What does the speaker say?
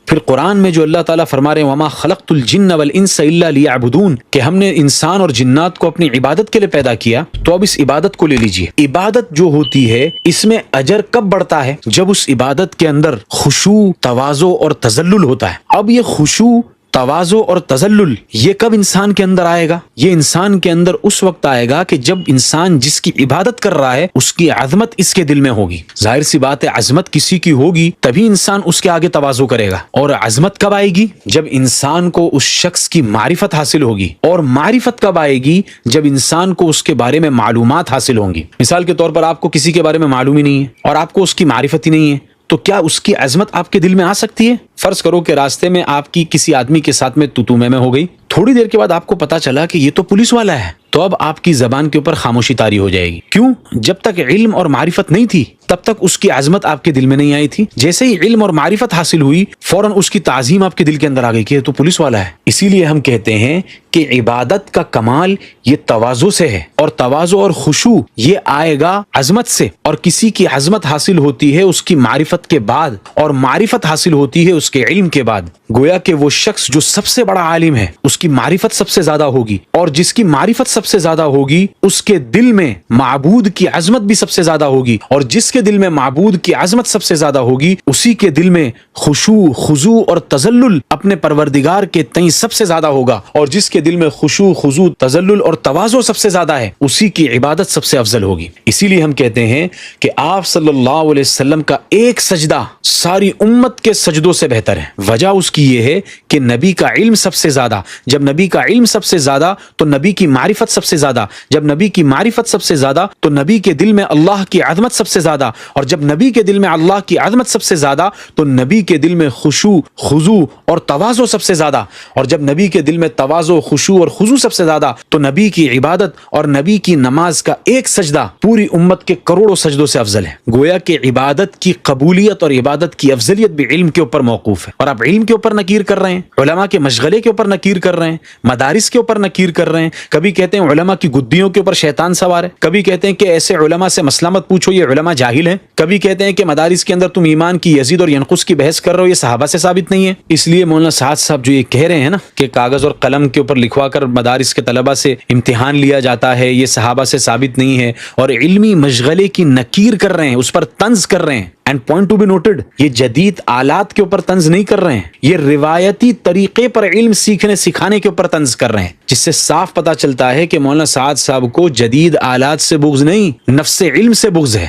پھر قرآن میں جو اللہ تعالیٰ فرما رہے ہیں وما خلقت الجن والانس الا لیعبدون، کہ ہم نے انسان اور جنات کو اپنی عبادت کے لیے پیدا کیا، تو اب اس عبادت کو لے لیجئے۔ عبادت جو ہوتی ہے اس میں اجر کب بڑھتا ہے؟ جب اس عبادت کے اندر خشوع، تواضع اور تذلل ہوتا ہے۔ اب یہ خشوع، تواضع اور تذلل یہ کب انسان کے اندر آئے گا؟ یہ انسان کے اندر اس وقت آئے گا کہ جب انسان جس کی عبادت کر رہا ہے اس کی عظمت اس کے دل میں ہوگی۔ ظاہر سی بات ہے، عظمت کسی کی ہوگی تبھی انسان اس کے آگے تواضع کرے گا۔ اور عظمت کب آئے گی؟ جب انسان کو اس شخص کی معرفت حاصل ہوگی۔ اور معرفت کب آئے گی؟ جب انسان کو اس کے بارے میں معلومات حاصل ہوں گی۔ مثال کے طور پر آپ کو کسی کے بارے میں معلوم ہی نہیں ہے اور آپ کو اس کی معرفت ہی نہیں ہے، تو کیا اس کی عظمت آپ کے دل میں آ سکتی ہے؟ فرض کرو کہ راستے میں آپ کی کسی آدمی کے ساتھ میں تو میں ہو گئی، تھوڑی دیر کے بعد آپ کو پتا چلا کہ یہ تو پولیس والا ہے، تو اب آپ کی زبان کے اوپر خاموشی طاری ہو جائے گی۔ کیوں؟ جب تک علم اور معرفت نہیں تھی تب تک اس کی عظمت آپ کے دل میں نہیں آئی تھی۔ جیسے ہی علم اور معرفت حاصل ہوئی فوراً اس کی تعظیم آپ کے دل کے اندر آ گئی کہ یہ تو پولیس والا ہے۔ اسی لیے ہم کہتے ہیں کہ عبادت کا کمال یہ تواضع سے ہے، اور تواضع اور خشوع یہ آئے گا عظمت سے، اور کسی کی عظمت حاصل ہوتی ہے اس کی معرفت کے بعد، اور معرفت حاصل ہوتی ہے اس کے علم کے بعد۔ گویا کہ وہ شخص جو سب سے بڑا عالم ہے اس کی معرفت سب سے زیادہ ہوگی، اور جس کی معرفت سب سے زیادہ ہوگی اس کے دل میں معبود کی عظمت بھی سب سے زیادہ ہوگی، اور جس کے دل میں معبود کی عظمت سب سے زیادہ ہوگی اسی کے دل میں خشوع، خضوع اور تذلل اپنے پروردگار کے تئیں سب سے زیادہ ہوگا، اور جس کے دل میں خشوع، خضوع، تذلل اور تواضع سب سے زیادہ ہے اسی کی عبادت سب سے افضل ہوگی۔ اسی لیے ہم کہتے ہیں کہ آپ صلی اللہ علیہ وسلم کا ایک سجدہ ساری امت کے سجدوں سے بہتر ہے۔ وجہ اس کی یہ ہے کہ نبی کا علم سب سے زیادہ، جب نبی کا علم سب سے زیادہ تو نبی کی معرفت سب سے زیادہ، جب نبی کی معرفت سب سے زیادہ تو نبی کے دل میں اللہ کی عظمت سب سے زیادہ، اور جب نبی کے دل میں اللہ کی عظمت سب سے زیادہ تو نبی کے دل میں خشوع، خضوع اور تواضع سب سے زیادہ، اور جب نبی کے دل میں تواضع، خشوع اور خضوع سب سے زیادہ تو نبی کی عبادت اور نبی کی نماز کا ایک سجدہ پوری امت کے کروڑوں سجدوں سے افضل ہے۔ گویا کہ عبادت کی قبولیت اور عبادت کی افضلیت بھی علم کے اوپر موقوف ہے، اور آپ علم کے اوپر نکیر کر رہے ہیں، علماء کے مشغلے کے اوپر نکیر کر رہے ہیں، مدارس کے اوپر نکیر کر رہے ہیں۔ کبھی کہتے ہیں علماء کی گدیوں کے اوپر شیطان سوار ہے، کبھی کہتے ہیں کہ ایسے علماء سے مسئلہ مت پوچھو، یہ علماء جاہل ہیں، کبھی کہتے ہیں کہ مدارس کے اندر تم ایمان کی یزید اور ینقص کی بحث کر رہے ہو، یہ صحابہ سے ثابت نہیں ہے۔ اس لیے مولانا سعد صاحب جو یہ کہہ رہے ہیں نا کہ کاغذ اور قلم کے اوپر لکھوا کر مدارس کے طلبہ سے امتحان لیا جاتا ہے، یہ صحابہ سے ثابت نہیں ہے، اور علمی مشغلے کی نکیر کر رہے ہیں، اس پر طنز کر رہے ہیں۔ And point to be noted, یہ جدید آلات کے اوپر طنز نہیں کر رہے ہیں، یہ روایتی طریقے پر علم سیکھنے سکھانے کے اوپر طنز کر رہے ہیں، جس سے صاف پتہ چلتا ہے کہ مولانا سعد صاحب کو جدید آلات سے بغض نہیں، نفس علم سے بغض ہے۔